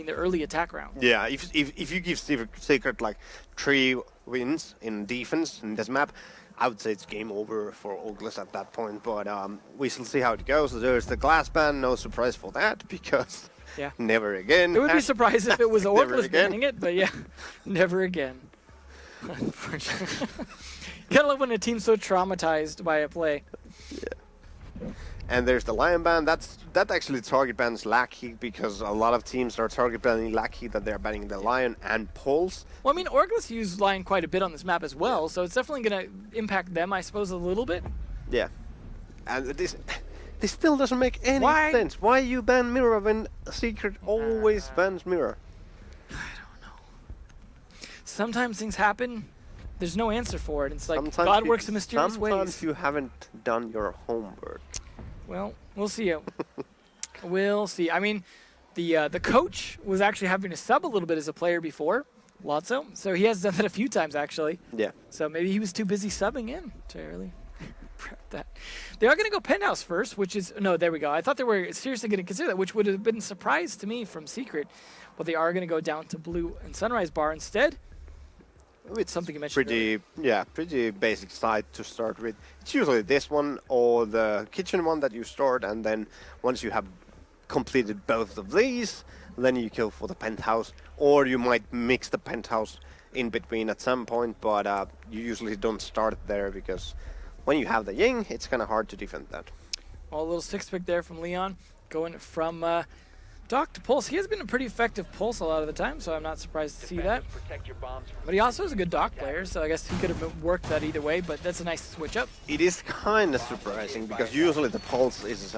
in the early attack round. Yeah, if you give Secret like 3 wins in defense in this map, I would say it's game over for OrgLess at that point. But we shall see how it goes. There's the glass ban, no surprise for that, because never again. It would be surprised if it was OrgLess banning it, but yeah, never again. Unfortunately. You gotta love when a team's so traumatized by a play. Yeah. And there's the Lion ban. That actually target bans Lackey, because a lot of teams are target banning Lackey that they're banning the Lion and Pulse. Well, I mean, OrgLess used Lion quite a bit on this map as well, so it's definitely going to impact them, I suppose, a little bit. Yeah. And this still doesn't make any sense. Why you ban Mirror when Secret always bans Mirror? I don't know. Sometimes things happen. There's no answer for it. It's like sometimes God works in mysterious ways. Sometimes you haven't done your homework. Well, we'll see. We'll see. I mean, the coach was actually having to sub a little bit as a player before, Lotso. So he has done that a few times, actually. Yeah. So maybe he was too busy subbing in to really prep that. They are going to go Penthouse first, which is... No, there we go. I thought they were seriously going to consider that, which would have been a surprise to me from Secret. But they are going to go down to Blue and Sunrise Bar instead. It's something you mentioned earlier. Pretty basic side to start with. It's usually this one or the kitchen one that you start, and then once you have completed both of these, then you kill for the penthouse, or you might mix the penthouse in between at some point, but you usually don't start there, because when you have the Ying, it's kind of hard to defend that. Well, a little 6-pick there from Leon, going from Doc to Pulse. He has been a pretty effective Pulse a lot of the time, so I'm not surprised to see that. But he also is a good Doc player, so I guess he could have worked that either way, but that's a nice switch up. It is kind of surprising, because usually the Pulse is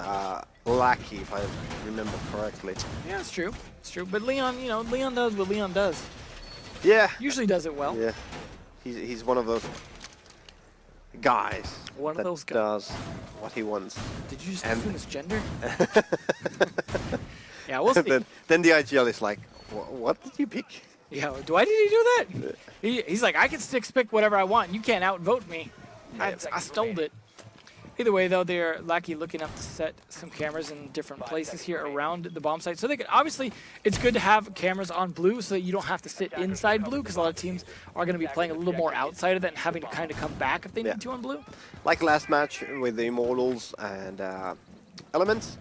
Lackey, if I remember correctly. Yeah, it's true. It's true. But Leon, you know, Leon does what Leon does. Yeah. Usually does it well. Yeah. He's one of those guys. One of those guys. Does what he wants. Did you just assume his gender? Yeah, we'll see. Then the IGL is like, what did you pick? Yeah, why did he do that? He's like, I can 6-pick whatever I want. You can't outvote me. I stole it. Either way, though, they're lucky looking up to set some cameras in different places here around the bomb site. So they could, obviously, it's good to have cameras on blue so that you don't have to sit inside blue, because a lot of teams are going to be playing a little more outside of that and having to kind of come back if they need to on blue. Like last match with the Immortals and Elements.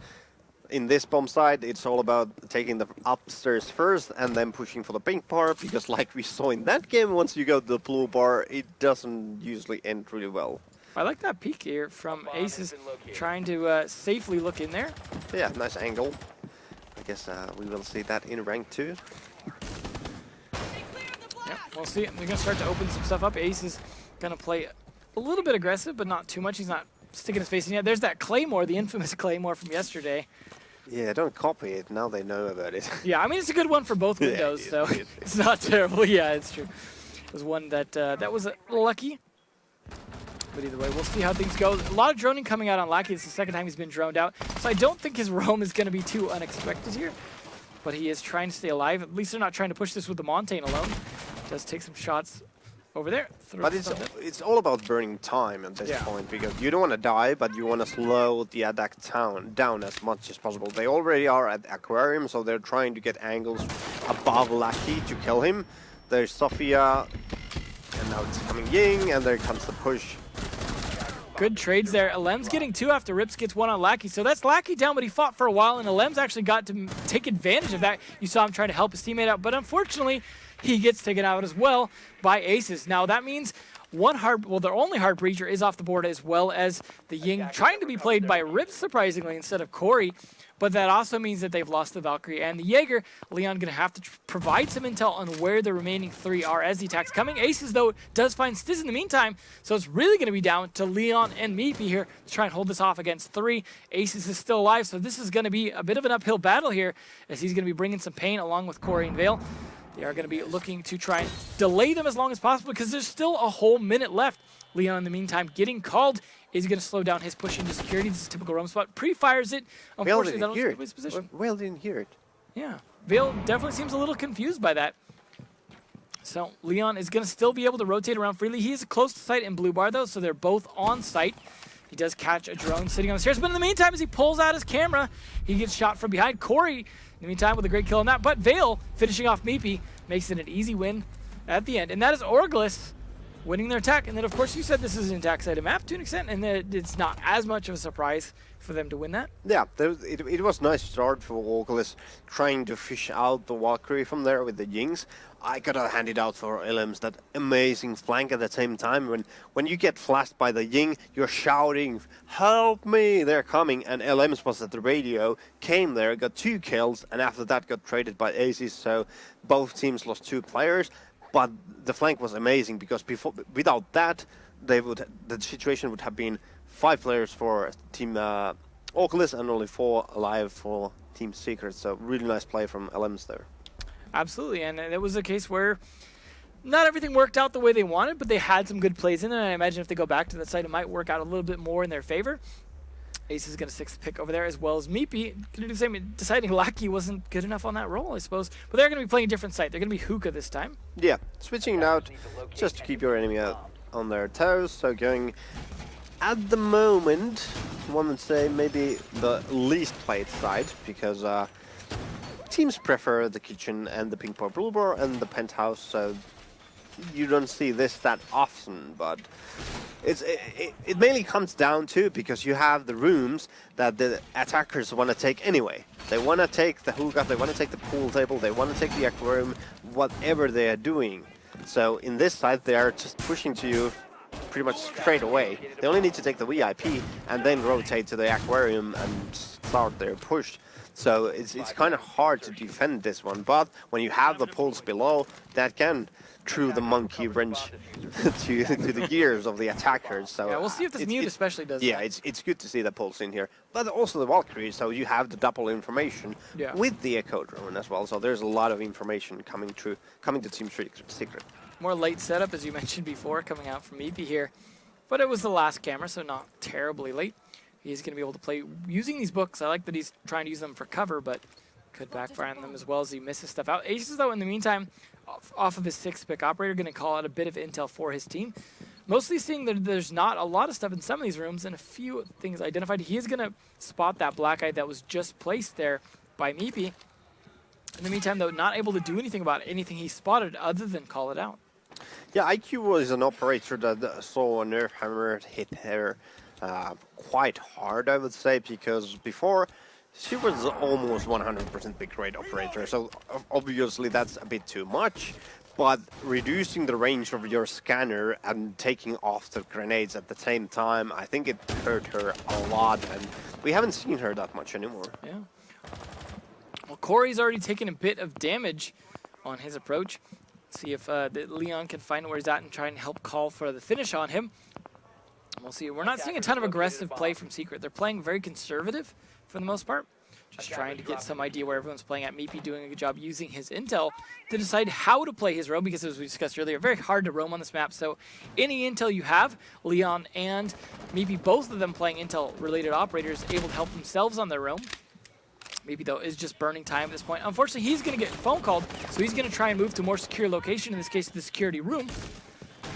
In this bomb site, it's all about taking the upstairs first and then pushing for the pink bar, because like we saw in that game, once you go to the blue bar, it doesn't usually end really well. I like that peek here from Aces, trying to safely look in there. Yeah, nice angle. I guess we will see that in rank 2. Yeah, we'll see. They're going to start to open some stuff up. Ace is going to play a little bit aggressive, but not too much. He's not sticking his face in yet. There's that Claymore, the infamous Claymore from yesterday. Yeah, don't copy it. Now they know about it. Yeah, I mean, it's a good one for both windows, so it's not terrible. Yeah, it's true. It was one that that was lucky. But either way, we'll see how things go. A lot of droning coming out on Lackey. It's the second time he's been droned out. So I don't think his roam is going to be too unexpected here. But he is trying to stay alive. At least they're not trying to push this with the Montaigne alone. Does take some shots over there. But it's all about burning time at this point, because you don't want to die, but you want to slow the attack down as much as possible. They already are at Aquarium, so they're trying to get angles above Lackey to kill him. There's Sophia, and now it's coming Ying, and there comes the push. Good trades there. Alem's getting 2 after Rips gets 1 on Lackey. So that's Lackey down, but he fought for a while, and Alem's actually got to take advantage of that. You saw him trying to help his teammate out, but unfortunately, he gets taken out as well by Aces. Now that means their only hard breacher is off the board, as well as the Ying trying to be played by Rips, surprisingly, instead of Corey. But that also means that they've lost the Valkyrie and the Jaeger. Leon going to have to provide some intel on where the remaining 3 are as the attack's coming. Aces, though, does find Stiz in the meantime, so it's really going to be down to Leon and Meepy here to try and hold this off against 3. Aces is still alive, so this is going to be a bit of an uphill battle here, as he's going to be bringing some pain along with Corey and Vale. They are going to be looking to try and delay them as long as possible, because there's still a whole minute left. Leon, in the meantime, getting called. Is he going to slow down his push into security? This is a typical roam spot. Pre-fires it. Unfortunately, that'll skip his position. Vale didn't hear it. Yeah. Vale definitely seems a little confused by that. So Leon is going to still be able to rotate around freely. He is close to site in blue bar, though, so they're both on site. He does catch a drone sitting on the stairs, but in the meantime, as he pulls out his camera, he gets shot from behind. Corey, in the meantime, with a great kill on that, but Vale finishing off Meepy makes it an easy win at the end. And that is OrgLess winning their attack. And then, of course, you said this is an attack side of map to an extent, and that it's not as much of a surprise for them to win that. Yeah, it was a nice start for OrgLess, trying to fish out the Valkyrie from there with the Yings. I gotta hand it out for LMs, that amazing flank at the same time. When you get flashed by the Ying, you're shouting, "Help me!" They're coming, and LMs was at the radio, came there, got 2 kills, and after that got traded by Aces, so both teams lost 2 players. But the flank was amazing because without that, the situation would have been 5 players for Team OrgLess and only 4 alive for Team Secret. So really nice play from LMs there. Absolutely, and it was a case where not everything worked out the way they wanted, but they had some good plays in it, and I imagine if they go back to that site, it might work out a little bit more in their favor. Ace is going to 6th pick over there, as well as Meepy. Going to do the same, deciding Lackey wasn't good enough on that role, I suppose. But they're going to be playing a different site. They're going to be Hookah this time. Yeah, switching out just to keep your enemy on their toes. So going, at the moment, one would say maybe the least played side, because teams prefer the kitchen and the pink purple bar and the penthouse, so you don't see this that often, but it mainly comes down to because you have the rooms that the attackers want to take anyway. They want to take the hookah, they want to take the pool table, they want to take the aquarium, whatever they are doing. So in this side, they are just pushing to you pretty much straight away. They only need to take the VIP and then rotate to the aquarium and start their push. So it's kind of hard to defend this one, but when you have the pulse below, that can through the monkey wrench to the gears of the attackers. So yeah, we'll see if this mute especially does yeah, that. it's good to see the pulse in here, but also the Valkyrie, so you have the double information with the Echo drone as well. So there's a lot of information coming to Team Secret. More late setup, as you mentioned before, coming out from Meepy here, but it was the last camera, so not terribly late. He's going to be able to play using these books. I like that he's trying to use them for cover, but could backfire on them as well as he misses stuff out. Aces, though, in the meantime, off of his 6th pick operator, going to call out a bit of intel for his team. Mostly seeing that there's not a lot of stuff in some of these rooms and a few things identified. He is going to spot that black eye that was just placed there by Meepy. In the meantime, though, not able to do anything about anything he spotted other than call it out. Yeah, IQ was an operator that saw a nerf hammer hit her quite hard, I would say, because before she was almost 100% big rate operator, so obviously that's a bit too much, but reducing the range of your scanner and taking off the grenades at the same time, I think it hurt her a lot, and we haven't seen her that much anymore. Yeah. Well, Corey's already taken a bit of damage on his approach. See if Leon can find where he's at and try and help call for the finish on him. We'll see. We're not seeing a ton of aggressive play from Secret. They're playing very conservative for the most part. Just trying to get some idea where everyone's playing at. Meepy doing a good job using his intel to decide how to play his roam, because as we discussed earlier, very hard to roam on this map. So any intel you have, Leon and Meepy, both of them playing intel-related operators, able to help themselves on their roam. Meepy, though, is just burning time at this point. Unfortunately, he's going to get phone called, so he's going to try and move to a more secure location, in this case, the security room.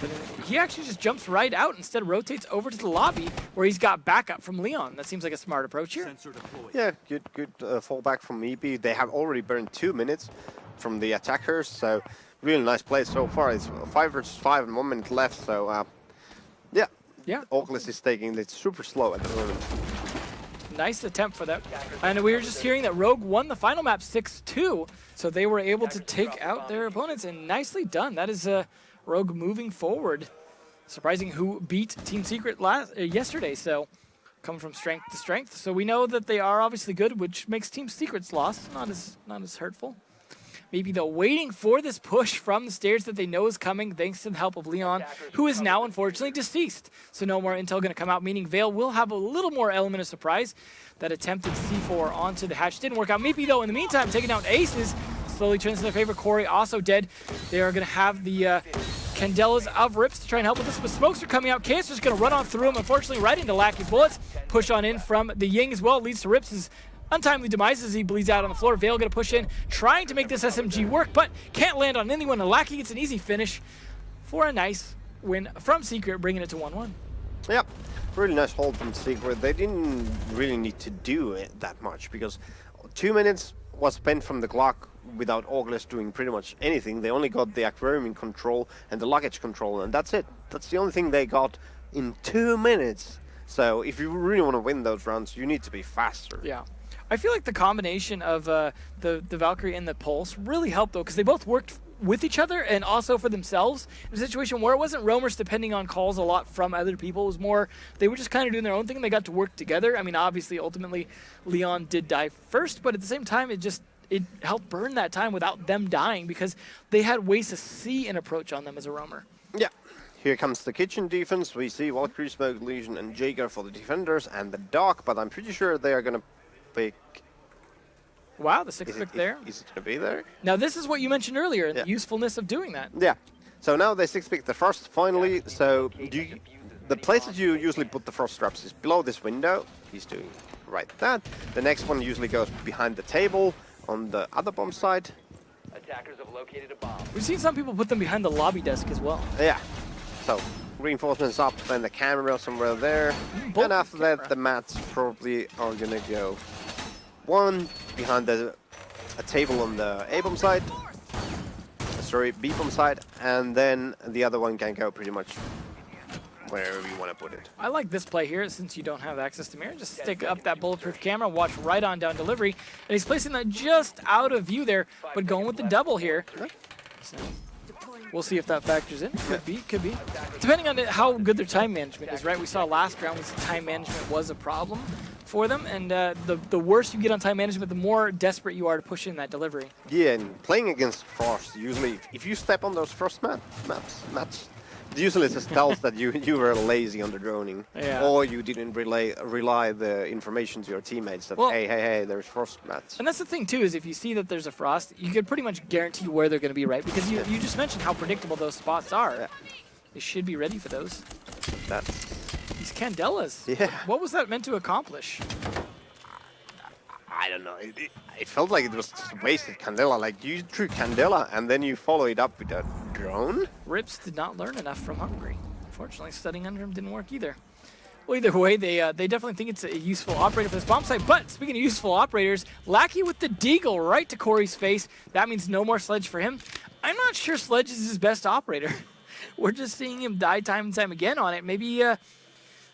But he actually just jumps right out, instead rotates over to the lobby where he's got backup from Leon. That seems like a smart approach here. Yeah, good fallback from Meepy. They have already burned 2 minutes from the attackers, so really nice play so far. It's 5 versus 5 and 1 minute left, so yeah. OrgLess is taking it super slow at the moment. Nice attempt for that. And we were just hearing that Rogue won the final map 6-2, so they were able to take out their opponents, and nicely done. That is Rogue moving forward. Surprising who beat Team Secret yesterday, so coming from strength to strength. So we know that they are obviously good, which makes Team Secret's loss not as hurtful. Maybe though waiting for this push from the stairs that they know is coming, thanks to the help of Leon, who is now unfortunately deceased. So no more intel going to come out, meaning Vale will have a little more element of surprise. That attempted C4 onto the hatch didn't work out. Meepy though, in the meantime, taking down Aces, slowly turns in their favor. Corey also dead. They are going to have the Candelas of Rips to try and help with this, but smokes are coming out. Cancer's going to run on through him, unfortunately right into Lackey bullets. Push on in from the Ying as well, leads to Rips' untimely demise as he bleeds out on the floor. Vale going to push in, trying to make this SMG work, but can't land on anyone. And Lackey gets an easy finish for a nice win from Secret, bringing it to 1-1. Yep, really nice hold from Secret. They didn't really need to do it that much because 2 minutes was spent from the clock without OrgLess doing pretty much anything. They only got the aquarium control and the luggage control, and that's it. That's the only thing they got in 2 minutes. So if you really want to win those rounds, you need to be faster. Yeah. I feel like the combination of the Valkyrie and the Pulse really helped, though, because they both worked with each other and also for themselves in a situation where it wasn't roamers depending on calls a lot from other people. It was more they were just kind of doing their own thing and they got to work together. I mean, obviously, ultimately, Leon did die first, but at the same time, it helped burn that time without them dying because they had ways to see an approach on them as a roamer. Yeah. Here comes the kitchen defense. We see Valkyrie, Smoke, Legion, and Jaeger for the defenders and the Doc, but I'm pretty sure they are going to pick... Wow, the 6th pick there. Is it going to be there? Now, this is what you mentioned earlier, the usefulness of doing that. Yeah. So now they 6-pick the first, finally. So the place that you usually put the frost traps is below this window. He's doing right that. The next one usually goes behind the table on the other bomb side. Attackers have located a bomb. We've seen some people put them behind the lobby desk as well. Yeah. So reinforcements up, then the camera somewhere there. And after that, the mats probably are going to go one behind a table on the A bomb side. Sorry, B bomb side. And then the other one can go pretty much wherever you want to put it. I like this play here since you don't have access to mirror. Just stick up that bulletproof camera, watch right on down delivery. And he's placing that just out of view there, but going with the double here. So we'll see if that factors in. Could be, could be. Depending on how good their time management is, right? We saw last round time management was a problem for them, and the worse you get on time management, the more desperate you are to push in that delivery. Yeah, and playing against Frost, usually if you step on those Frost mats, usually it just tells that you were lazy on the droning, or you didn't rely the information to your teammates that, well, hey, there's Frost mats. And that's the thing, too, is if you see that there's a Frost, you can pretty much guarantee where they're going to be, right? Because you just mentioned how predictable those spots are. Yeah. They should be ready for those. These Candelas. Yeah. What was that meant to accomplish? I don't know. It felt like it was just wasted Candela. Like, you threw Candela and then you follow it up with a drone? Rips did not learn enough from Hungary. Unfortunately, studying under him didn't work either. Well, either way, they definitely think it's a useful operator for this bomb site. But speaking of useful operators, Lackey with the deagle right to Corey's face. That means no more Sledge for him. I'm not sure Sledge is his best operator. We're just seeing him die time and time again on it. Maybe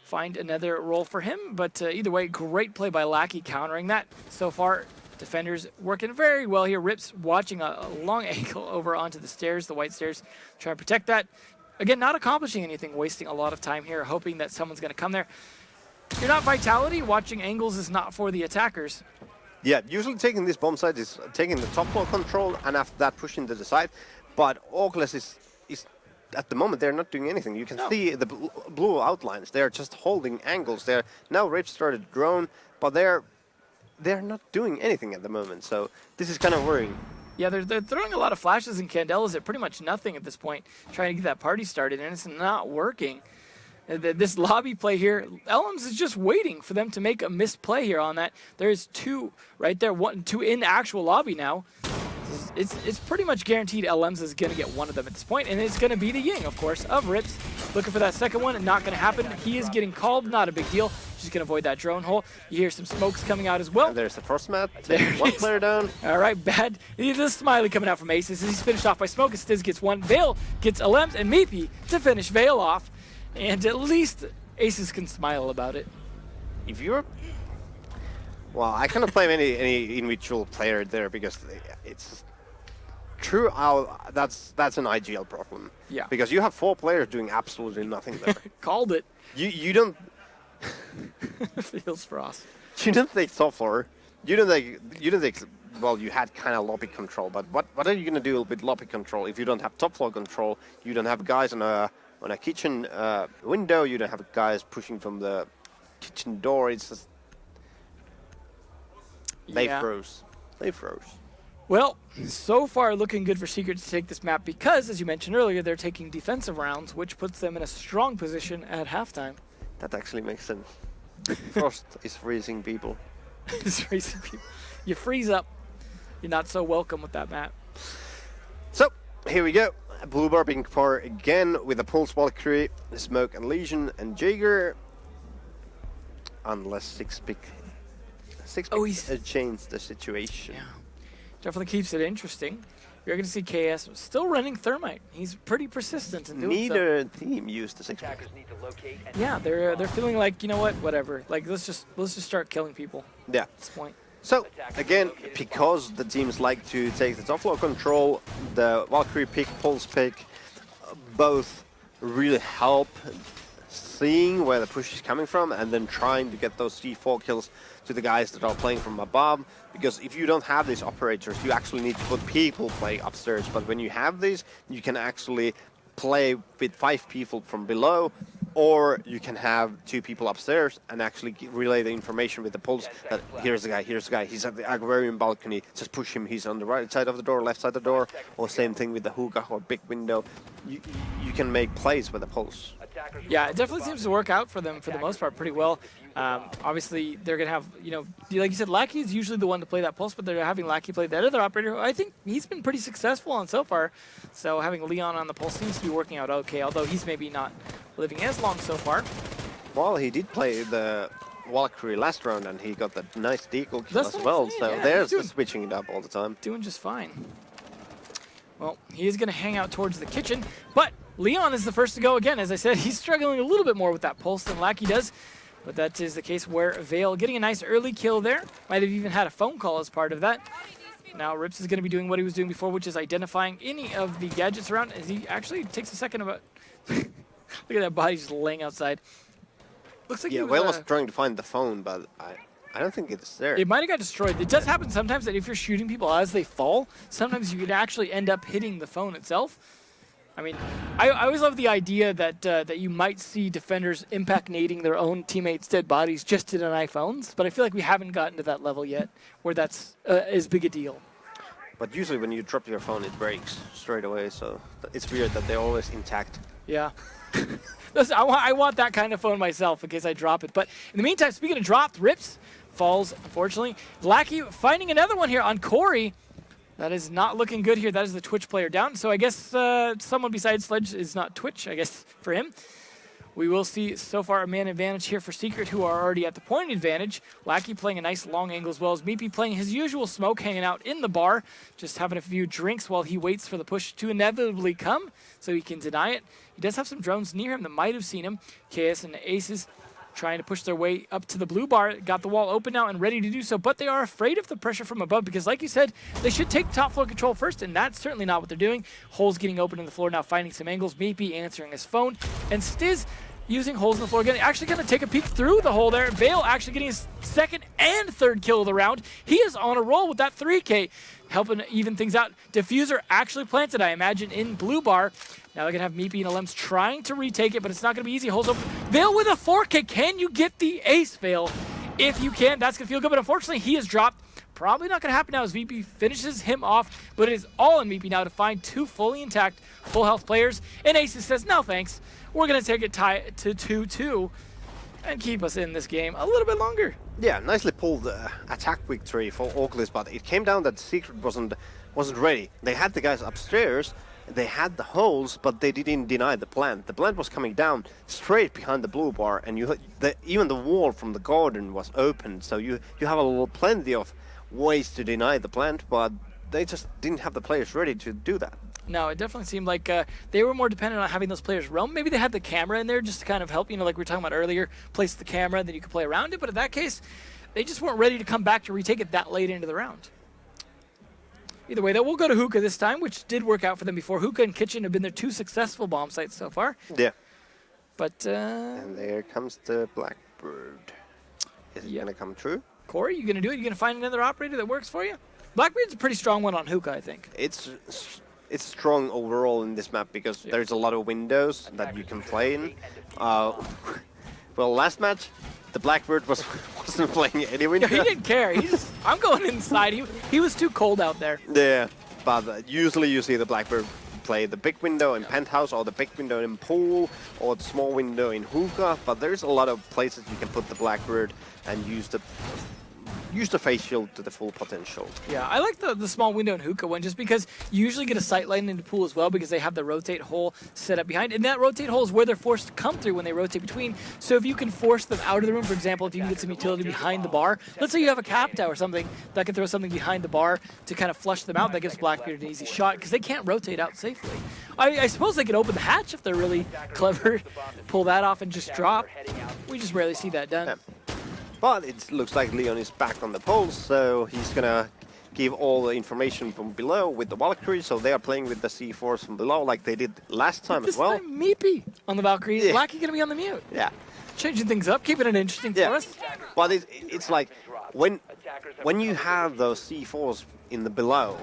find another role for him. But either way, great play by Lackey countering that. So far, defenders working very well here. Rips watching a long angle over onto the stairs, the white stairs, trying to protect that. Again, not accomplishing anything, wasting a lot of time here, hoping that someone's going to come there. If you're not Vitality, watching angles is not for the attackers. Yeah, usually taking this bomb site is taking the top floor control and after that pushing to the side. But OrgLess is at the moment, they're not doing anything. You can see the blue outlines. They're just holding angles. They're now Rich started drone, but they're not doing anything at the moment. So this is kind of worrying. Yeah, they're throwing a lot of flashes and Candelas at pretty much nothing at this point, trying to get that party started, and it's not working. This lobby play here, Elms is just waiting for them to make a missed play here on that. There's two right there, two in the actual lobby now. It's pretty much guaranteed LMs is going to get one of them at this point, and it's going to be the Ying, of course, of Rips. Looking for that second one, and not going to happen. He is getting called, not a big deal. Just going to avoid that drone hole. You hear some smokes coming out as well. And there's the first mat. One player down. All right, bad. There's a smiley coming out from Aces. He's finished off by Smoke. Stiz gets one. Vale gets LMs, and Meepy to finish Vale off. And at least Aces can smile about it. If you're... Well, I cannot blame any individual player there because it's... True, that's an IGL problem. Yeah. Because you have 4 players doing absolutely nothing there. Called it. You don't... Feels Frost. You don't take top floor. You don't take... Well, you had kind of lobby control, but what are you going to do with lobby control if you don't have top floor control? You don't have guys on a kitchen window. You don't have guys pushing from the kitchen door. It's just... They froze. They froze. Well, so far looking good for Secret to take this map because, as you mentioned earlier, they're taking defensive rounds, which puts them in a strong position at halftime. That actually makes sense. Frost is freezing people. It's freezing people. You freeze up. You're not so welcome with that map. So, here we go. Blue Bar being par again with a Pulse Valkyrie, Smoke and Legion and Jaeger. unless six pick he's changed the situation. yeah, definitely keeps it interesting. You're going to see KS still running Thermite. He's pretty persistent in doing so. Neither team used the six pick. Attackers need to locate and Yeah, they're feeling like, you know what, whatever. Like let's just start killing people Yeah. at this point. So, again, because the teams like to take the top floor control, the Valkyrie pick, Pulse pick, both really help seeing where the push is coming from and then trying to get those C4 kills to the guys that are playing from above. Because if you don't have these operators, you actually need to put people play upstairs. But when you have these, you can actually play with 5 people from below, or you can have 2 people upstairs and actually relay the information with the pulse that here's the guy, he's at the agrarian balcony, just push him, he's on the right side of the door, left side of the door, or same thing with the hookah or big window. You can make plays with the pulse. Yeah, it definitely seems to work out for them for the most part pretty well. Obviously, they're going to have, you know, like you said, Lackey is usually the one to play that pulse, but they're having Lackey play that other operator who I think he's been pretty successful on so far. So having Leon on the pulse seems to be working out okay, although he's maybe not living as long so far. Well, he did play the Valkyrie last round and he got that nice deagle kill That's as what I'm well, saying, so yeah, there's he's the switching it up all the time. Doing just fine. Well, he is going to hang out towards the kitchen, but Leon is the first to go again. As I said, he's struggling a little bit more with that pulse than Lackey does, but that is the case where Vale getting a nice early kill there. Might have even had a phone call as part of that. Now Rips is going to be doing what he was doing before, which is identifying any of the gadgets around, as he actually takes a second about... Look at that body just laying outside. Looks like Yeah, he was, Whale was trying to find the phone, but I don't think it's there. it might have got destroyed. It does happen sometimes that if you're shooting people as they fall, sometimes you could actually end up hitting the phone itself. I mean, I always love the idea that that you might see defenders impact-nading their own teammates' dead bodies just to deny phones, but I feel like we haven't gotten to that level yet where that's as big a deal. But usually when you drop your phone, it breaks straight away, so it's weird that they're always intact. Yeah. Listen, I want that kind of phone myself in case I drop it. But in the meantime, speaking of dropped, Rips falls, unfortunately. Lackey finding another one here on Corey. That is not looking good here. That is the Twitch player down. So I guess someone besides Sledge is not Twitch, I guess, for him. We will see so far a man advantage here for Secret, who are already at the point advantage. Lackey playing a nice long angle as well as Meepy playing his usual smoke, hanging out in the bar, just having a few drinks while he waits for the push to inevitably come so he can deny it. He does have some drones near him that might have seen him. KS and Aces trying to push their way up to the blue bar. Got the wall open now and ready to do so, but they are afraid of the pressure from above because, like you said, they should take top floor control first, and that's certainly not what they're doing. Holes getting open in the floor now, finding some angles. Meepy answering his phone, and Stiz using holes in the floor again. Actually going to take a peek through the hole there. Vale actually getting his second and third kill of the round. He is on a roll with that 3K, helping even things out. Diffuser actually planted, I imagine, in blue bar. Now they're going to have Meepy and Alems trying to retake it, but it's not going to be easy. Holes open. Vale with a 4K. Can you get the ace, Vale? If you can, that's going to feel good, but unfortunately he is dropped. Probably not going to happen now as VP finishes him off, but it is all on Meepy now to find 2 fully intact, full health players. And Aces says, no thanks. We're going to take it tie to 2-2 and keep us in this game a little bit longer. Yeah, nicely pulled attack victory for OrgLess, but it came down that Secret wasn't ready. They had the guys upstairs, they had the holes, but they didn't deny the plant. The plant was coming down straight behind the blue bar, and even the wall from the garden was open, so you have plenty of ways to deny the plant, but they just didn't have the players ready to do that. No, it definitely seemed like they were more dependent on having those players roam. Maybe they had the camera in there just to kind of help, you know, like we were talking about earlier, place the camera, then you could play around it. But in that case, they just weren't ready to come back to retake it that late into the round. Either way, though, we'll go to Hookah this time, which did work out for them before. Hookah and Kitchen have been their 2 successful bomb sites so far. Yeah. But, and there comes the Blackbird. Is it going to come true? Corey, you going to do it? You going to find another operator that works for you? Blackbird's a pretty strong one on Hookah, I think. It's strong overall in this map because there's a lot of windows that you can play in. Well, last match, the Blackbird wasn't playing any window. Yeah, he didn't care. I'm going inside. He was too cold out there. Yeah, but usually you see the Blackbird play the big window in Penthouse or the big window in Pool or the small window in Hookah, but there's a lot of places you can put the Blackbird and use use the face shield to the full potential. Yeah, I like the small window and hookah one just because you usually get a sight line into pool as well because they have the rotate hole set up behind. And that rotate hole is where they're forced to come through when they rotate between. So if you can force them out of the room, for example, if you can get some utility behind the bar, let's say you have a Capta or something that can throw something behind the bar to kind of flush them out, that gives Blackbeard an easy shot because they can't rotate out safely. I suppose they could open the hatch if they're really clever, pull that off and just drop. We just rarely see that done. Yeah. But it looks like Leon is back on the pole, so he's gonna give all the information from below with the Valkyrie, so they are playing with the C4s from below like they did last time as well. This time Meepy on the Valkyrie, Yeah. Lackey gonna be on the mute. Yeah. Changing things up, keeping it interesting for us. But it's like when you have those C4s in the below,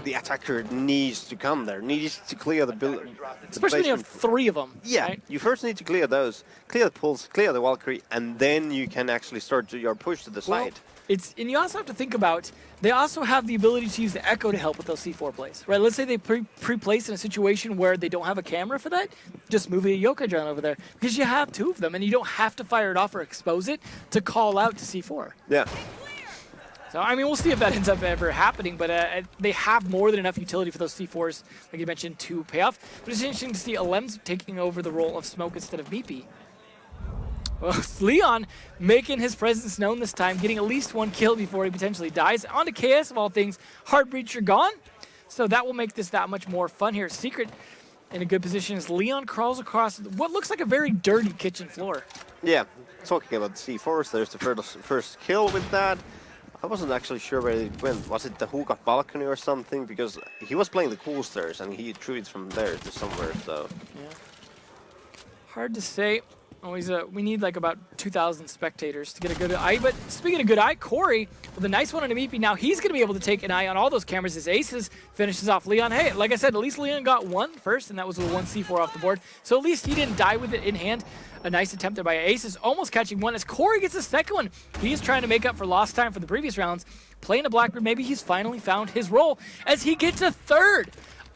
the attacker needs to come there, needs to clear the building. Especially when you have 3 of them. Yeah, right? you first need to clear those, clear the pulse, clear the Valkyrie, and then you can actually start your push to the side. And you also have to think about, they also have the ability to use the Echo to help with those C4 plays, right? Let's say they pre-place in a situation where they don't have a camera for that, just move a yokai drone over there because you have 2 of them and you don't have to fire it off or expose it to call out to C4. Yeah. So, I mean, we'll see if that ends up ever happening, but they have more than enough utility for those C4s, like you mentioned, to pay off. But it's interesting to see Alems taking over the role of Smoke instead of Meepy. Well, it's Leon making his presence known this time, getting at least 1 kill before he potentially dies. On to KS, of all things, Heartbreacher gone. So that will make this that much more fun here. Secret in a good position as Leon crawls across what looks like a very dirty kitchen floor. Yeah, talking about C4s, there's the first kill with that. I wasn't actually sure where it went. Was it the hookah balcony or something? Because he was playing the cool stairs and he threw it from there to somewhere, so. Yeah. Hard to say. Always, we need like about 2,000 spectators to get a good eye. But speaking of good eye, Corey with a nice one on a Meepy. Now he's going to be able to take an eye on all those cameras as Aces finishes off Leon. Hey, like I said, at least Leon got 1 first, and that was with 1 C4 off the board. So at least he didn't die with it in hand. A nice attempt there by Aces, almost catching 1 as Corey gets a second one. He's trying to make up for lost time for the previous rounds. Playing a Blackbeard, maybe he's finally found his role as he gets a 3rd.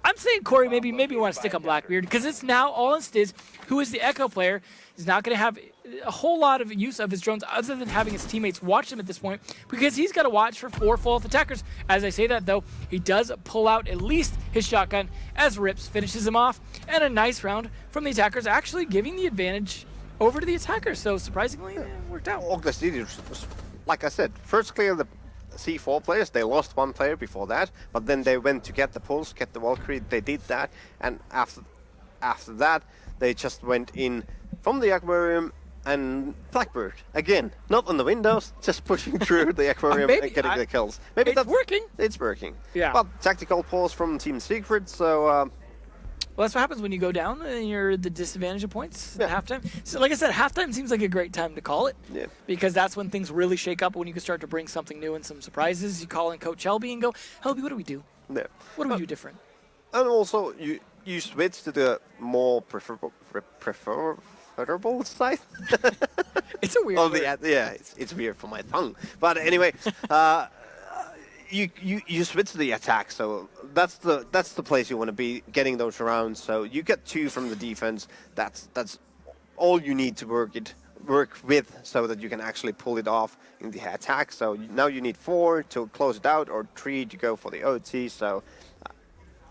I'm saying Corey maybe you want to stick on Blackbeard because it's now all Stiz, who is the Echo player, is not going to have a whole lot of use of his drones other than having his teammates watch them at this point because he's got to watch for 4 full-health attackers. As I say that, though, he does pull out at least his shotgun as Rips finishes him off, and a nice round from the attackers, actually giving the advantage over to the attackers. So surprisingly, it worked out. OrgLess did it, like I said, first clear the C4 players. They lost 1 player before that, but then they went to get the pulse, get the Valkyrie. They did that, and after that, they just went in from the aquarium and Blackbeard again, not on the windows, just pushing through the aquarium and getting the kills. Maybe it's working. It's working. Yeah. But tactical pause from Team Secret, so. Well, that's what happens when you go down and you're at the disadvantage of points at halftime. So, like I said, halftime seems like a great time to call it. Yeah. Because that's when things really shake up, when you can start to bring something new and some surprises. You call in Coach Helby and go, Helby, what do we do? Yeah. What do we do different? And also, you switch to the more preferable side. It's a weird word. Yeah, it's weird for my tongue. But anyway, you switch to the attack, so that's the place you want to be, getting those rounds. So you get 2 from the defense. That's all you need to work with, so that you can actually pull it off in the attack. So now you need 4 to close it out, or 3 to go for the OT. So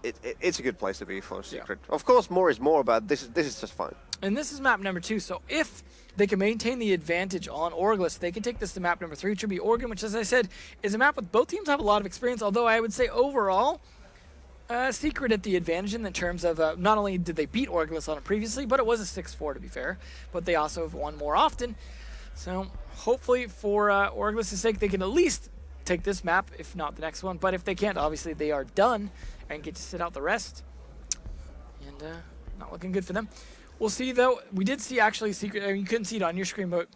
it's a good place to be for Secret. Yeah. Of course, more is more, but this is just fine. And this is map number 2, so if they can maintain the advantage on OrgLess, they can take this to map number 3, which would be Oregon, which, as I said, is a map with both teams have a lot of experience, although I would say overall, Secret at the advantage in the terms of not only did they beat OrgLess on it previously, but it was a 6-4 to be fair, but they also have won more often. So hopefully for OrgLess' sake, they can at least take this map, if not the next one, but if they can't, obviously they are done and get to sit out the rest. And not looking good for them. We'll see, though. We did see actually Secret. I mean, you couldn't see it on your screen, but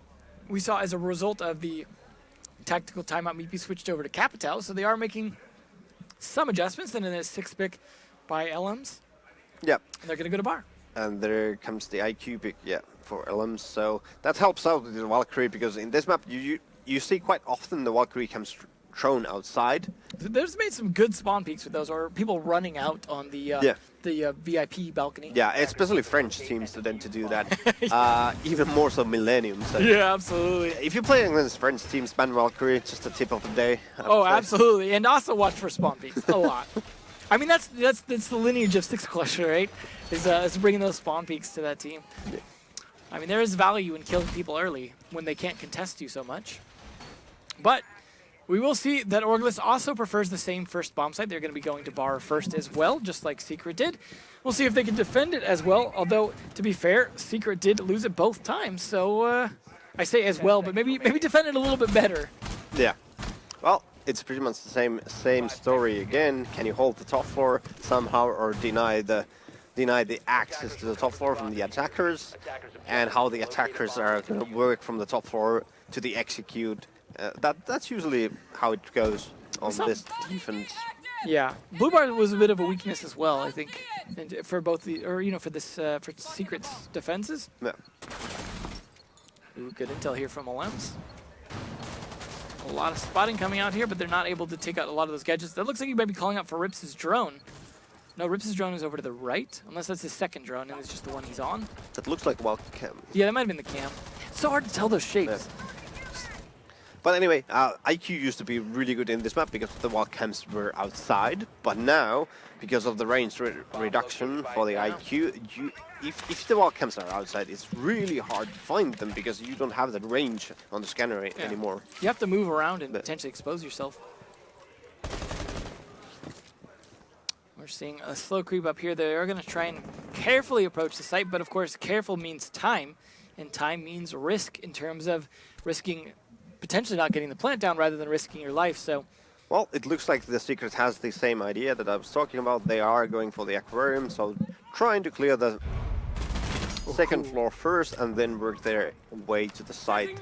we saw as a result of the tactical timeout, Meepy switched over to Capital, so they are making some adjustments. Then in a 6th pick by LMs. Yep. And they're going to go to bar. And there comes the IQ pick, for LMs. So that helps out with the Valkyrie, because in this map you see quite often the Valkyrie comes thrown outside. There's made some good spawn peaks with those, or people running out on the VIP balcony. Yeah, especially French teams tend to do that. Even more so Millennium. So Yeah, absolutely. if you're playing against French teams, ban Valkyrie, just a tip of the day. Oh, absolutely. And also watch for spawn peaks a lot. I mean, that's the lineage of Six Cluster, right? Is bringing those spawn peaks to that team. I mean, there is value in killing people early when they can't contest you so much. But we will see that OrgLess also prefers the same first bomb site. They're going to be going to bar first as well, just like Secret did. We'll see if they can defend it as well, although, to be fair, Secret did lose it both times. So I say as well, but maybe defend it a little bit better. Yeah. Well, it's pretty much the same story again. Can you hold the top floor somehow, or deny the access to the top floor from the attackers, and how the attackers are going to work from the top floor to the execute. That's usually how it goes on this defense. Yeah, Blue Bar was a bit of a weakness as well, I think, for both for Secret's defenses. Yeah. Ooh, good intel here from Alems. A lot of spotting coming out here, but they're not able to take out a lot of those gadgets. That looks like he might be calling out for Rips' drone. No, Rips' drone is over to the right, unless that's his second drone and it's just the one he's on. That looks like wild cam. Yeah, that might have been the cam. It's so hard to tell those shapes. Yeah. But anyway, IQ used to be really good in this map because the wild cams were outside, but now, because of the range reduction for the IQ, if the wild cams are outside, it's really hard to find them because you don't have that range on the scanner anymore. You have to move around and potentially expose yourself. We're seeing a slow creep up here. They are going to try and carefully approach the site, but of course, careful means time, and time means risk in terms of risking potentially not getting the plant down rather than risking your life. So, well, it looks like the Secret has the same idea that I was talking about. They are going for the aquarium, so trying to clear the second floor first and then work their way to the site.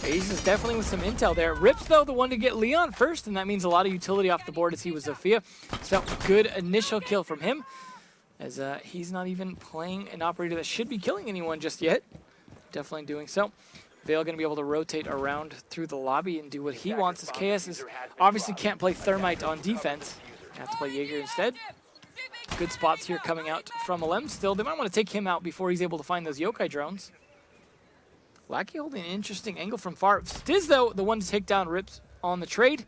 Ace is definitely with some intel there. Rips, though, the one to get Leon first, and that means a lot of utility off the board as he was Zofia. So, good initial kill from him, as he's not even playing an operator that should be killing anyone just yet. Definitely doing so. Vale going to be able to rotate around through the lobby and do what he wants, as KS is obviously can't play Thermite on defense. Have to play Jaeger instead. Good spots here coming out from Alem still. They might want to take him out before he's able to find those yokai drones. Lackey holding an interesting angle from far. Stiz, though, the one to take down Rips on the trade.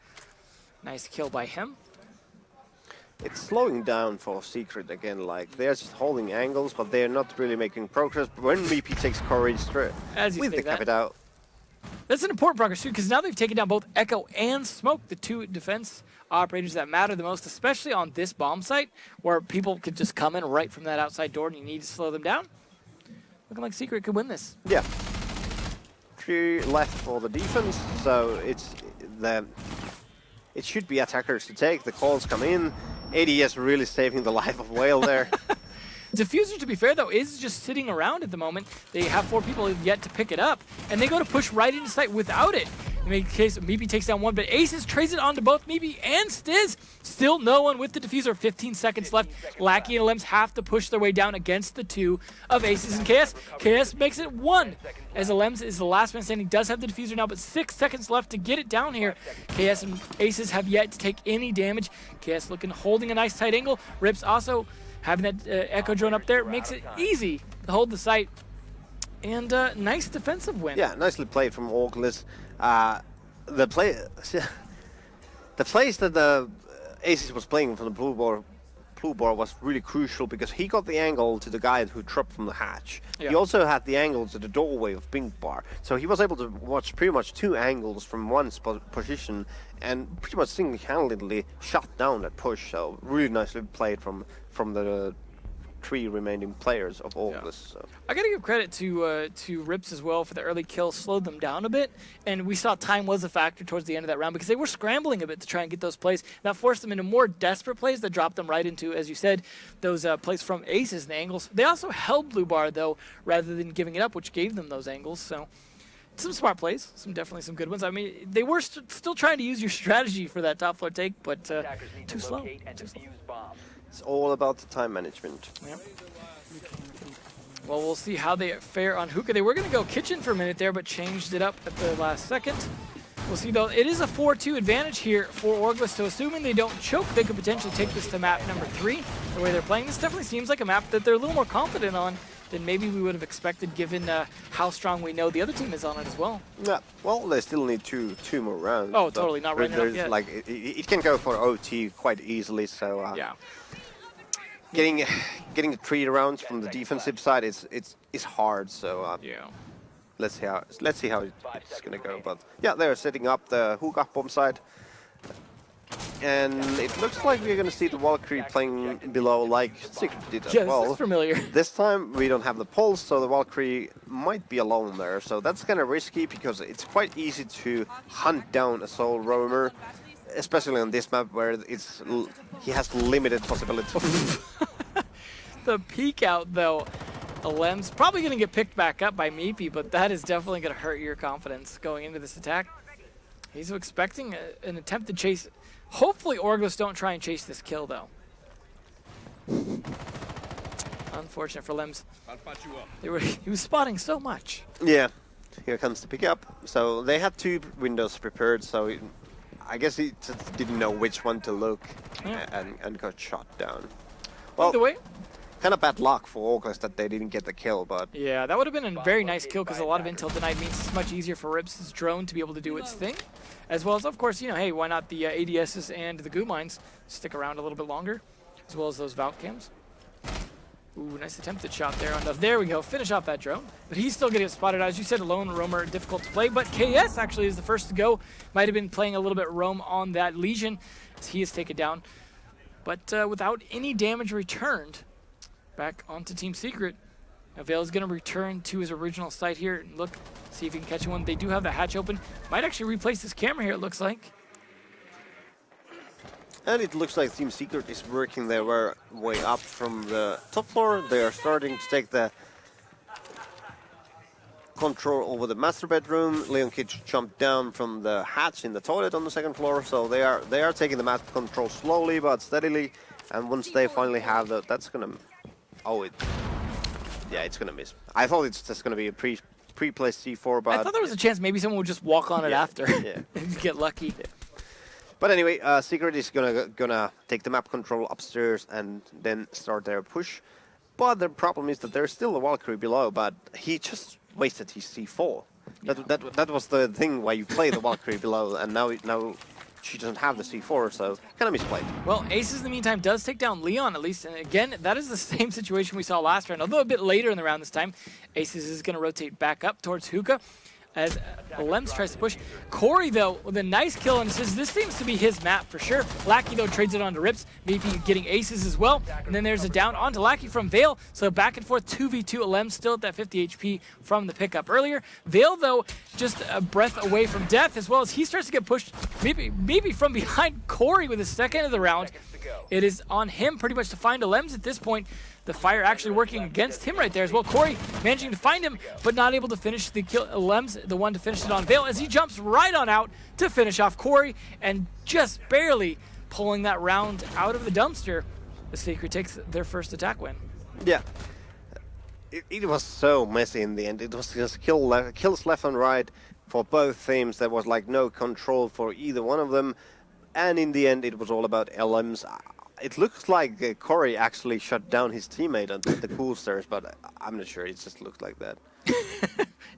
Nice kill by him. It's slowing down for Secret again, like they're just holding angles, but they're not really making progress. But when VP takes courage with the cap it out. That's an important progress too, because now they've taken down both Echo and Smoke, the two defense operators that matter the most, especially on this bomb site, where people could just come in right from that outside door and you need to slow them down. Looking like Secret could win this. Yeah. 3 left for the defense, so it should be attackers to take. The calls come in. ADS really saving the life of Whale there. Diffuser, to be fair, though, is just sitting around at the moment. They have 4 people yet to pick it up, and they go to push right into sight without it. In the case, Meepy takes down one, but Aces trades it onto both Meepy and Stiz. Still no one with the diffuser. 15 seconds left. Lackey and Lems have to push their way down against the 2 of Aces and KS. KS makes it 1, as Lems is the last man standing. Does have the diffuser now, but 6 seconds left to get it down here. KS and Aces have yet to take any damage. KS holding a nice tight angle. Rips also having that Echo drone up there makes it easy to hold the site. And nice defensive win. Yeah, nicely played from OrgLess. The place that the Aces was playing from the blue bar was really crucial because he got the angle to the guy who dropped from the hatch. Yeah. He also had the angle to the doorway of Pink Bar, so he was able to watch pretty much 2 angles from one position and pretty much single-handedly shut down that push. So really nicely played from the 3 remaining players of OrgLess. Yeah. So. I gotta give credit to Rips as well for the early kill, slowed them down a bit, and we saw time was a factor towards the end of that round because they were scrambling a bit to try and get those plays. That forced them into more desperate plays that dropped them right into, as you said, those plays from Aces and angles. They also held Blue Bar though, rather than giving it up, which gave them those angles. So some smart plays, definitely some good ones. I mean, they were still trying to use your strategy for that top floor take, but too slow. It's all about the time management. Yep. Well, we'll see how they fare on Hookah. They were going to go kitchen for a minute there, but changed it up at the last second. We'll see, though. It is a 4-2 advantage here for OrgLess, so assuming they don't choke, they could potentially take this to map number 3. The way they're playing, this definitely seems like a map that they're a little more confident on than maybe we would have expected, given how strong we know the other team is on it as well. Yeah, well, they still need two more rounds. Oh, totally, not running up yet. Like, it can go for OT quite easily, so... yeah. Getting 3 rounds from the defensive side is hard, so... yeah. Let's see how it's gonna go. But yeah, they're setting up the hookah bomb side, and it looks like we're gonna see the Valkyrie playing below, like Secret did as well. This is familiar. This time we don't have the pulse, so the Valkyrie might be alone there. So that's kind of risky because it's quite easy to hunt down a soul roamer, especially on this map where he has limited possibilities. The peek out though. Lem's probably going to get picked back up by Meepy, but that is definitely going to hurt your confidence going into this attack. He's expecting an attempt to chase. Hopefully OrgLess don't try and chase this kill, though. Unfortunate for Lems. He was spotting so much. Yeah, here comes the pickup. So they had 2 windows prepared, so I guess he just didn't know which one to look and got shot down. Well, either way, kind of bad luck for OrgLess that they didn't get the kill, but... Yeah, that would have been a very nice kill because a lot of intel denied means it's much easier for Rips' drone to be able to do its thing. As well as, of course, you know, hey, why not the ADSs and the goo mines stick around a little bit longer, as well as those Valk cams. Ooh, nice attempted shot there. There we go, finish off that drone. But he's still getting spotted out. As you said, a lone roamer, difficult to play, but KS actually is the first to go. Might have been playing a little bit roam on that Legion as he is taken down. But without any damage returned, back onto Team Secret. Vale is going to return to his original site here and look, see if he can catch one. They do have the hatch open. Might actually replace this camera here, it looks like. And it looks like Team Secret is working their way up from the top floor. They are starting to take the control over the master bedroom. Leon Kitsch jumped down from the hatch in the toilet on the 2nd floor. So they are taking the map control slowly but steadily. And once they finally have that, that's going to... Oh, yeah, it's gonna miss. I thought it's just gonna be a pre-placed C4, but I thought there was a chance maybe someone would just walk on it after. Yeah. And get lucky. Yeah. But anyway, Secret is gonna take the map control upstairs and then start their push. But the problem is that there's still a Valkyrie below, but he just wasted his C4. Yeah. That was the thing why you play the Valkyrie below, and now she doesn't have the C4, so kind of misplayed. Well, Aces in the meantime does take down Leon at least, and again, that is the same situation we saw last round, although a bit later in the round this time. Aces is going to rotate back up towards Hookah as Lems tries to push. Corey, though, with a nice kill, and says this seems to be his map for sure. Lackey, though, trades it onto Rips, maybe getting Aces as well, and then there's a down onto Lackey from Vale, so back and forth 2v2. Lems still at that 50 HP from the pickup earlier. Vale, though, just a breath away from death, as well as he starts to get pushed maybe from behind Corey with the 2nd of the round. It is on him pretty much to find a Lems at this point. The fire actually working against him right there as well. Corey managing to find him, but not able to finish the kill. Lems, the one to finish it on Vale, as he jumps right on out to finish off Corey, and just barely pulling that round out of the dumpster. The Secret takes their first attack win. Yeah. It was so messy in the end. It was just kills left and right for both teams. There was like no control for either one of them. And in the end, it was all about LMs. It looks like Corey actually shut down his teammate at the pool stairs, but I'm not sure. It just looked like that.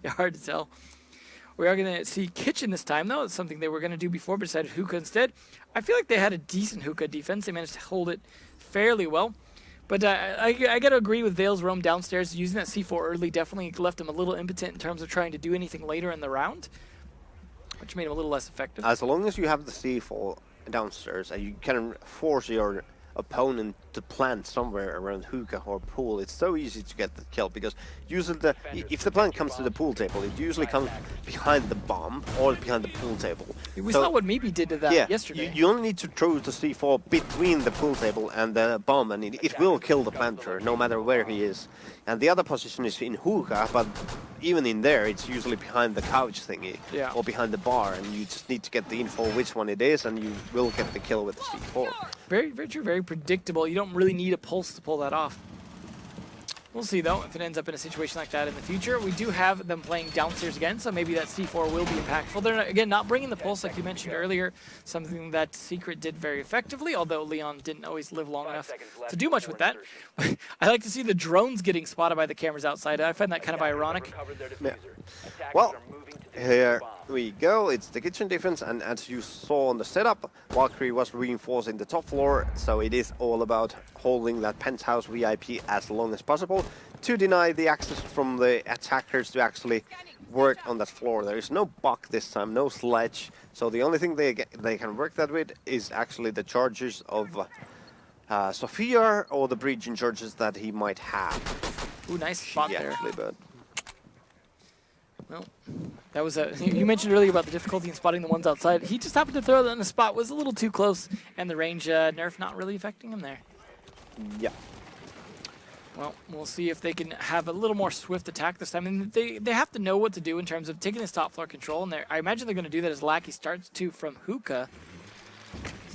Yeah, hard to tell. We are going to see Kitchen this time, though. It's something they were going to do before, but decided Hookah instead. I feel like they had a decent Hookah defense. They managed to hold it fairly well. But I got to agree with Vale's roam downstairs. Using that C4 early definitely left him a little impotent in terms of trying to do anything later in the round, which made him a little less effective. As long as you have the C4 downstairs and you can force your opponent to plant somewhere around hookah or pool, it's so easy to get the kill, because usually if the plant comes to the pool table, it usually comes behind the bomb or behind the pool table. We saw what Meepy did to that yesterday. You only need to throw the C4 between the pool table and the bomb, and it will kill the planter no matter where he is. And the other position is in hookah, but even in there, it's usually behind the couch thingy or behind the bar, and you just need to get the info which one it is, and you will get the kill with the C4. Very, very true, very predictable. You don't really need a pulse to pull that off. We'll see, though, if it ends up in a situation like that in the future. We do have them playing downstairs again, so maybe that C4 will be impactful. They're, again, not bringing the pulse like you mentioned earlier, something that Secret did very effectively, although Leon didn't always live long enough to do much with that. I like to see the drones getting spotted by the cameras outside. I find that kind of ironic. Yeah. Well, here we go. It's the kitchen defense, and as you saw on the setup, Valkyrie was reinforcing the top floor, so it is all about holding that penthouse VIP as long as possible to deny the access from the attackers to actually work on that floor. There is no buck this time, no sledge, so the only thing they can work that with is actually the charges of Sophia or the breaching charges that he might have. Ooh, nice spot there. Actually, but well, that was you mentioned earlier about the difficulty in spotting the ones outside. He just happened to throw that in the spot, was a little too close, and the range nerf not really affecting him there. yeah. Well, we'll see if they can have a little more swift attack this time. And they have to know what to do in terms of taking this top floor control. And I imagine they're going to do that as Lackey starts to from hookah.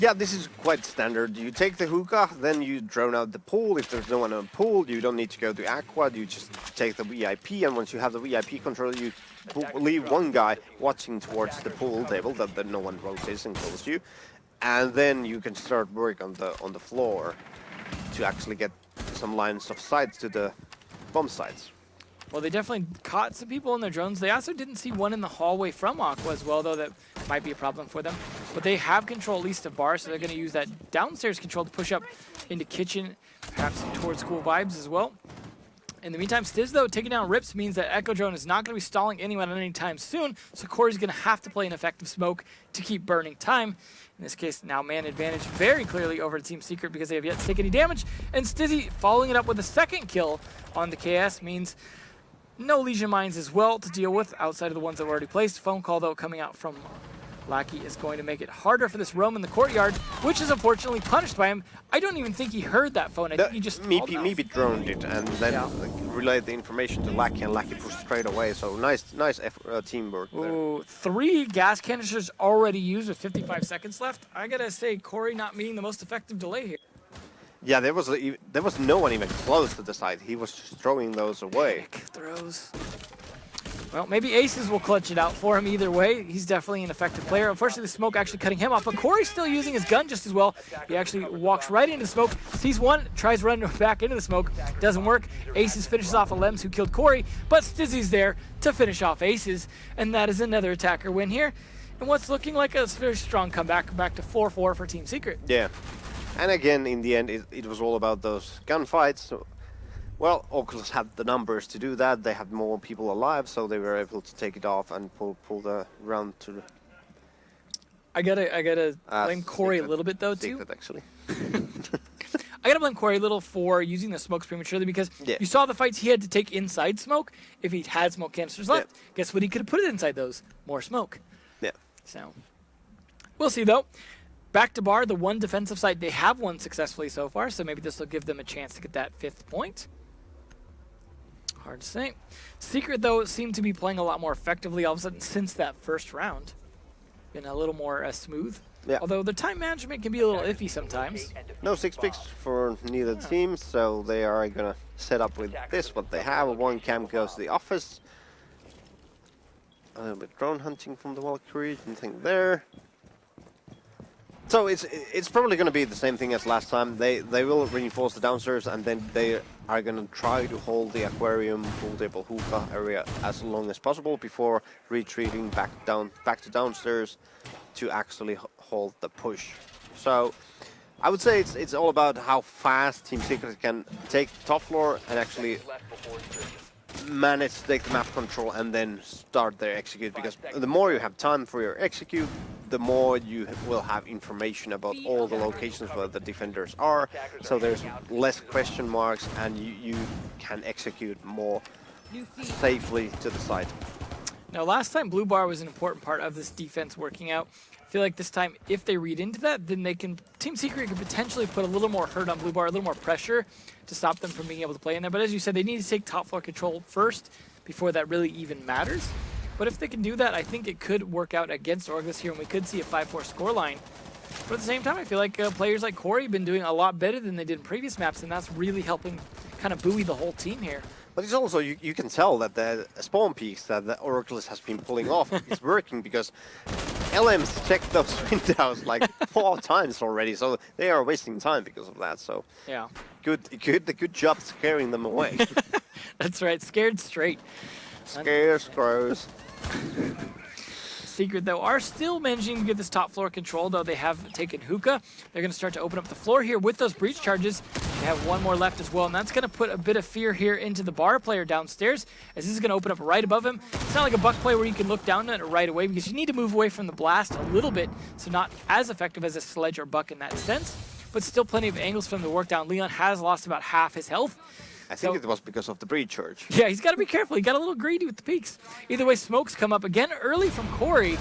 Yeah, this is quite standard. You take the hookah, then you drone out the pool. If there's no one on the pool, you don't need to go to Aqua. You just take the VIP, and once you have the VIP control, you leave one guy watching towards the pool table that no one rotates and kills you. And then you can start work on the floor to actually get some lines of sight to the bomb sites. Well, they definitely caught some people in their drones. They also didn't see one in the hallway from Aqua as well, though that might be a problem for them. But they have control at least of bar, so they're going to use that downstairs control to push up into kitchen, perhaps towards cool vibes as well. In the meantime, Stiz, though, taking down Rips means that Echo Drone is not going to be stalling anyone at any time soon, so Corey's going to have to play an effective smoke to keep burning time. In this case, now man advantage very clearly over Team Secret because they have yet to take any damage. And Stizzy following it up with a second kill on the KS means no Legion Mines as well to deal with outside of the ones that were already placed. Phone call, though, coming out from Lackey is going to make it harder for this roam in the courtyard, which is unfortunately punished by him. I don't even think he heard that phone. I think he just maybe droned it and then relayed the information to Lackey, and Lackey pushed straight away. So nice teamwork there. Ooh, 3 gas canisters already used with 55 seconds left. I gotta say, Corey not being the most effective delay here. Yeah, there was no one even close to the site. He was just throwing those away. Throws. Well, maybe Aces will clutch it out for him either way. He's definitely an effective player. Unfortunately, the smoke actually cutting him off, but Corey's still using his gun just as well. He actually walks right into the smoke, sees one, tries running back into the smoke. Doesn't work. Aces finishes off a Lems who killed Corey, but Stizzy's there to finish off Aces, and that is another attacker win here. And what's looking like a very strong comeback back to 4-4 for Team Secret. Yeah. And again, in the end, it was all about those gunfights. So, well, OrgLess had the numbers to do that. They had more people alive, so they were able to take it off and pull the round to. I gotta blame Corey a little bit though too. Secret, actually. I gotta blame Corey a little for using the smokes prematurely because you saw the fights he had to take inside smoke. If he had smoke canisters left, guess what? He could have put it inside those. More smoke. Yeah. So we'll see though. Back to bar, the one defensive side, they have won successfully so far, so maybe this will give them a chance to get that 5th point. Hard to say. Secret, though, seemed to be playing a lot more effectively all of a sudden since that first round. Been a little more smooth. Yeah. Although the time management can be a little iffy sometimes. No 6 picks for neither team, so they are going to set up with this, what they have. One cam goes to the office. A little bit drone hunting from the Valkyrie, nothing there. So it's probably going to be the same thing as last time. They will reinforce the downstairs, and then they are going to try to hold the aquarium, pool table, hookah area as long as possible before retreating back to downstairs to actually hold the push. So I would say it's all about how fast Team Secret can take the top floor and actually manage to take the map control and then start their execute, because the more you have time for your execute, the more you will have information about all the locations where the defenders are, so there's less question marks and you can execute more safely to the site. Now last time Blue Bar was an important part of this defense working out. I feel like this time if they read into that, then they can, Team Secret can potentially put a little more hurt on Blue Bar, a little more pressure to stop them from being able to play in there. But as you said, they need to take top floor control first before that really even matters. But if they can do that, I think it could work out against OrgLess here, and we could see a 5-4 scoreline But at the same time, I feel like players like Corey have been doing a lot better than they did in previous maps, and that's really helping kind of buoy the whole team here. But it's also, you can tell that the spawn peaks that the OrgLess has been pulling off is working because LMs checked those windows like 4 times already, so they are wasting time because of that. So Yeah. good job scaring them away. That's right, scared straight. Scares grows. Secret, though, are still managing to get this top floor control, though they have taken hookah. They're going to start to open up the floor here with those breach charges. They have one more left as well, and that's going to put a bit of fear here into the bar player downstairs, as this is going to open up right above him. It's not like a buck play where you can look down at it right away, because you need to move away from the blast a little bit, so not as effective as a sledge or buck in that sense, but still plenty of angles for him to work down. Leon has lost about half his health. I think it was because of the breach charge. Yeah, he's got to be careful. He got a little greedy with the peaks. Either way, smokes come up again early from Corey.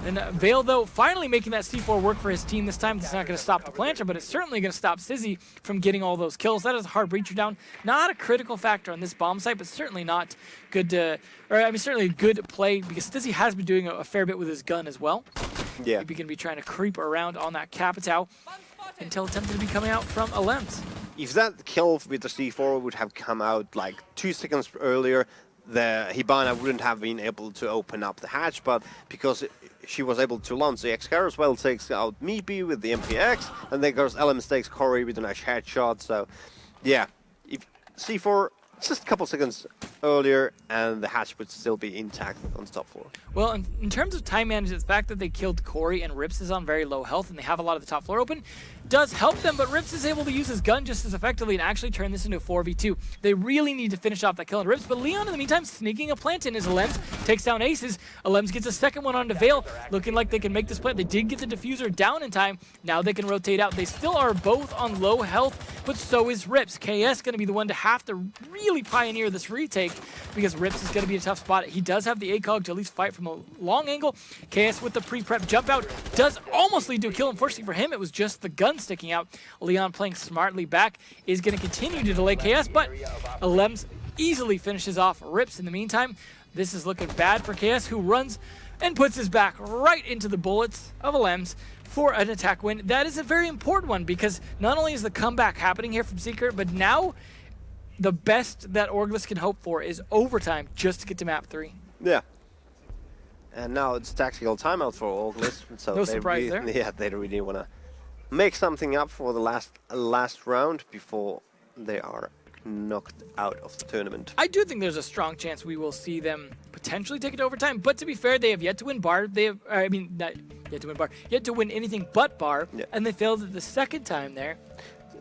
And Vale, though, finally making that C4 work for his team this time. It's not going to stop the planter, but it's certainly going to stop Sizzy from getting all those kills. That is a hard breacher down. Not a critical factor on this bomb site, but certainly not good certainly a good play, because Sizzy has been doing a fair bit with his gun as well. Yeah. Maybe going to be trying to creep around on that Capitao until attempting to be coming out from Alems. If that kill with the C4 would have come out like 2 seconds earlier, the Hibana wouldn't have been able to open up the hatch, but because she was able to launch the X-Car as well, takes out Meepy with the MPX, and then goes LM takes Corey with a nice headshot. So, yeah, if C4 just a couple seconds earlier, and the hatch would still be intact on the top floor. Well, in terms of time management, the fact that they killed Corey and Rips is on very low health, and they have a lot of the top floor open, does help them, but Rips is able to use his gun just as effectively and actually turn this into a 4v2. They really need to finish off that kill on Rips, but Leon in the meantime sneaking a plant in as Alems takes down Aces. Alems gets a second one onto Vale, looking like they can make this plant. They did get the diffuser down in time. Now they can rotate out. They still are both on low health, but so is Rips. KS going to be the one to have to really pioneer this retake, because Rips is going to be a tough spot. He does have the ACOG to at least fight from a long angle. KS with the pre-prep jump out does almost lead to a kill. Unfortunately for him, it was just the gun sticking out. Leon playing smartly back is going to continue to delay KS, but Alems easily finishes off Rips in the meantime. This is looking bad for KS, who runs and puts his back right into the bullets of Alems for an attack win. That is a very important one, because not only is the comeback happening here from Secret, but now the best that OrgLess can hope for is overtime just to get to map 3. Yeah. And now it's tactical timeout for OrgLess. So No surprise there. Yeah, they really want to make something up for the last round before they are knocked out of the tournament. I do think there's a strong chance we will see them potentially take it to overtime, but to be fair, they have yet to win bar. They have, not yet to win bar, yet to win anything but bar, Yeah. and they failed it the second time there.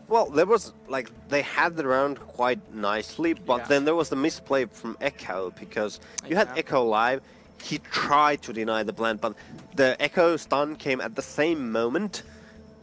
Well, there was, like, they had the round quite nicely, but Yeah. then there was the misplay from Echo, because you had Yeah. Echo live. He tried to deny the plant, but the Echo stun came at the same moment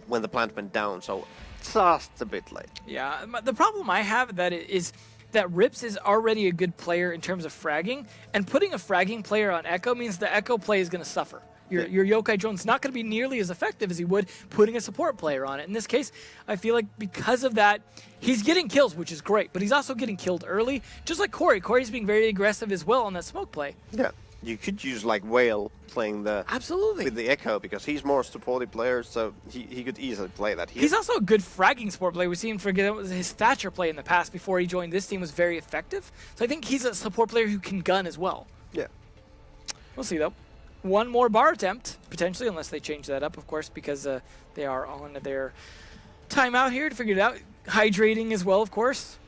when the plant went down, so just a bit late. Yeah, the problem I have is that Rips is already a good player in terms of fragging, and putting a fragging player on Echo means the Echo play is going to suffer. Your Yokai drone's not going to be nearly as effective as he would putting a support player on it. In this case, I feel like because of that, he's getting kills, which is great, but he's also getting killed early, just like Corey. Corey's being very aggressive as well on that smoke play. Yeah, you could use, like, Whale playing Absolutely. with the Echo, because he's more supportive player, so he could easily play that. He's also a good fragging support player. We've seen his Thatcher play in the past before he joined this team was very effective. So I think he's a support player who can gun as well. Yeah. We'll see, though. One more bar attempt, potentially, unless they change that up, of course, because they are on their timeout here to figure it out. Hydrating as well, of course.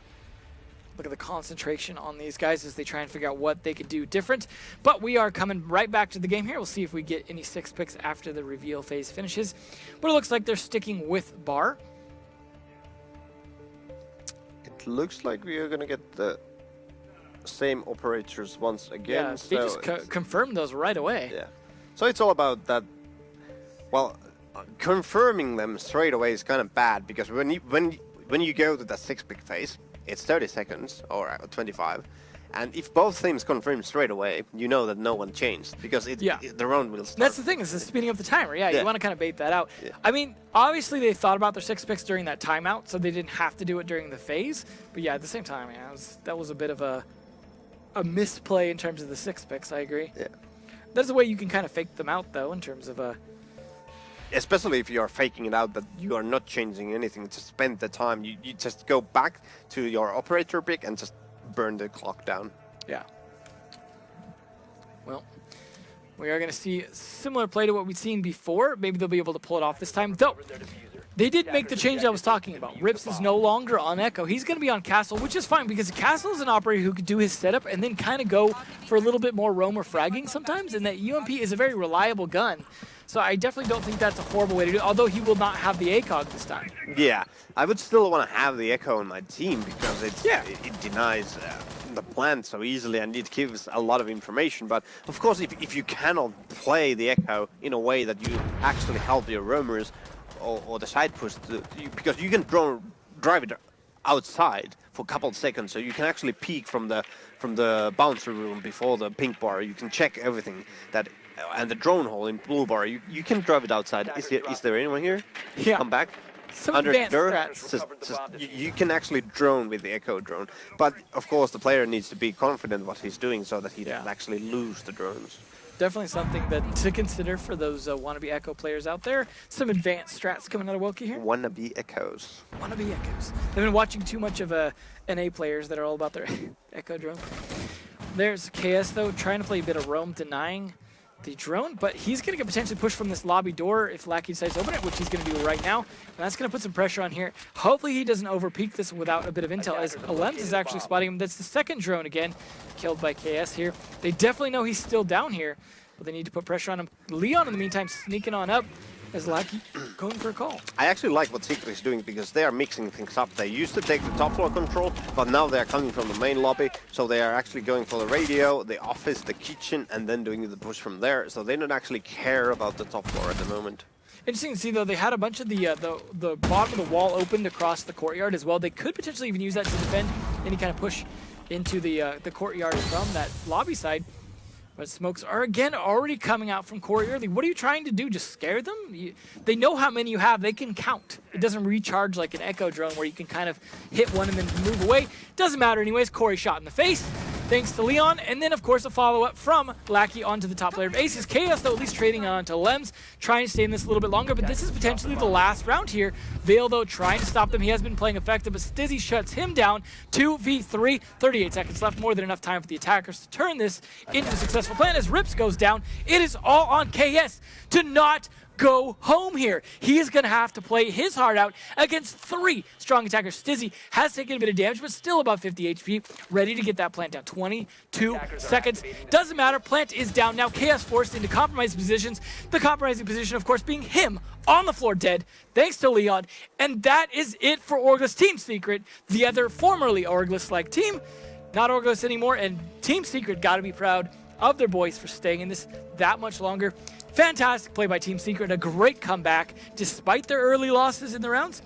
Look at the concentration on these guys as they try and figure out what they could do different. But we are coming right back to the game here. We'll see if we get any 6 picks after the reveal phase finishes. But it looks like they're sticking with bar. It looks like we are going to get the same operators once again. Yeah, they so just confirmed those right away. yeah. So it's all about that. Well, confirming them straight away is kind of bad, because when you go to that 6-pick phase, it's 30 seconds or 25, and if both teams confirm straight away, you know that no one changed, because the round will start. That's the thing, is speeding up the timer. Yeah, you want to kind of bait that out. Yeah. I mean, obviously they thought about their 6 picks during that timeout, so they didn't have to do it during the phase. But yeah, at the same time, yeah, that was a bit of a misplay in terms of the 6 picks. I agree. Yeah. That's the way you can kind of fake them out, though, in terms of especially if you are faking it out that you are not changing anything, just spend the time. You just go back to your operator pick and just burn the clock down. Yeah. Well, we are going to see similar play to what we've seen before. Maybe they'll be able to pull it off this time. Though, they did make the change I was talking about. Rips is no longer on Echo. He's going to be on Castle, which is fine because Castle is an operator who could do his setup and then kind of go for a little bit more roam or fragging sometimes, and that UMP is a very reliable gun. So I definitely don't think that's a horrible way to do it, although he will not have the ACOG this time. Yeah, I would still want to have the Echo on my team because it denies the plant so easily and it gives a lot of information. But of course, if you cannot play the Echo in a way that you actually help your roamers or the side push, because you can drive it outside for a couple of seconds, so you can actually peek from the bouncer room before the pink bar. You can check everything that. And the drone hole in blue bar, you can drive it outside. Is there anyone here? Yeah. Come back. Some Under advanced there, strats. you can actually drone with the Echo drone. But of course, the player needs to be confident what he's doing so that he doesn't actually lose the drones. Definitely something that to consider for those wannabe Echo players out there. Some advanced strats coming out of Wilkie here. Wannabe Echoes. Wannabe Echoes. They've been watching too much of NA players that are all about their Echo drone. There's KS though, trying to play a bit of roam, denying the drone, but he's going to get potentially pushed from this lobby door if Lackey decides to open it, which he's going to do right now. And that's going to put some pressure on here. Hopefully he doesn't overpeak this without a bit of intel, as Alems is actually spotting him. That's the second drone again, killed by KS here. They definitely know he's still down here, but they need to put pressure on him. Leon, in the meantime, sneaking on up as Lackey going for a call. I actually like what Secret is doing because they are mixing things up. They used to take the top floor control, but now they are coming from the main lobby, so they are actually going for the radio, the office, the kitchen, and then doing the push from there. So they don't actually care about the top floor at the moment. Interesting to see, though, they had a bunch of the bottom of the wall opened across the courtyard as well. They could potentially even use that to defend any kind of push into the courtyard from that lobby side. But smokes are, again, already coming out from core early. What are you trying to do? Just scare them? They know how many you have. They can count. It doesn't recharge like an Echo drone where you can kind of hit one and then move away. Doesn't matter anyways. Corey shot in the face, thanks to Leon. And then, of course, a follow-up from Lackey onto the top layer of Aces. Chaos, though, at least trading on to Lems, trying to stay in this a little bit longer. But this is potentially the last round here. Vale, though, trying to stop them. He has been playing effective, but Stizzy shuts him down. 2v3, 38 seconds left. More than enough time for the attackers to turn this into a successful plan. As Rips goes down, it is all on KS to not go home here. He is going to have to play his heart out against 3 strong attackers. Stizzy has taken a bit of damage, but still about 50 HP, ready to get that plant down. 22 seconds. Doesn't matter. Plant is down. Now KS forced into compromising positions. The compromising position, of course, being him on the floor dead, thanks to Leon. And that is it for OrgLess Team Secret, the other formerly OrgLess-like team. Not OrgLess anymore, and Team Secret got to be proud of their boys for staying in this that much longer. Fantastic play by Team Secret, a great comeback despite their early losses in the rounds.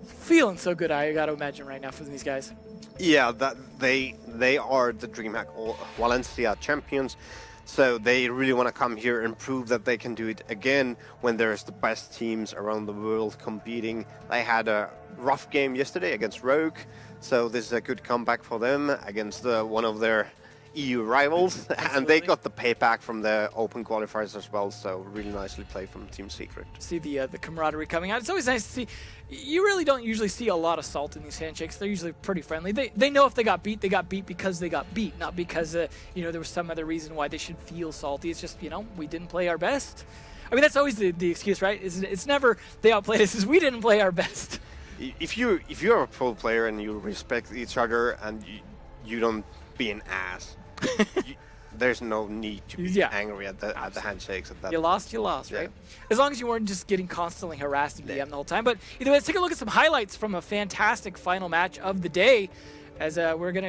Feeling so good, I gotta imagine right now for these guys. Yeah, that they are the DreamHack Valencia champions, so they really want to come here and prove that they can do it again when there's the best teams around the world competing. They had a rough game yesterday against Rogue, so this is a good comeback for them against one of their EU rivals, and they got the payback from the open qualifiers as well, so really nicely played from Team Secret. See the camaraderie coming out. It's always nice to see. You really don't usually see a lot of salt in these handshakes. They're usually pretty friendly. They know if they got beat because they got beat, not because there was some other reason why they should feel salty. It's just, we didn't play our best. I mean, that's always the excuse, right? It's never they outplayed us, it's we didn't play our best. If you're a pro player and you respect each other and you don't be an ass, there's no need to be angry at the handshakes. At that you lost, right? As long as you weren't just getting constantly harassed in DM the whole time. But either way, let's take a look at some highlights from a fantastic final match of the day, as we're going to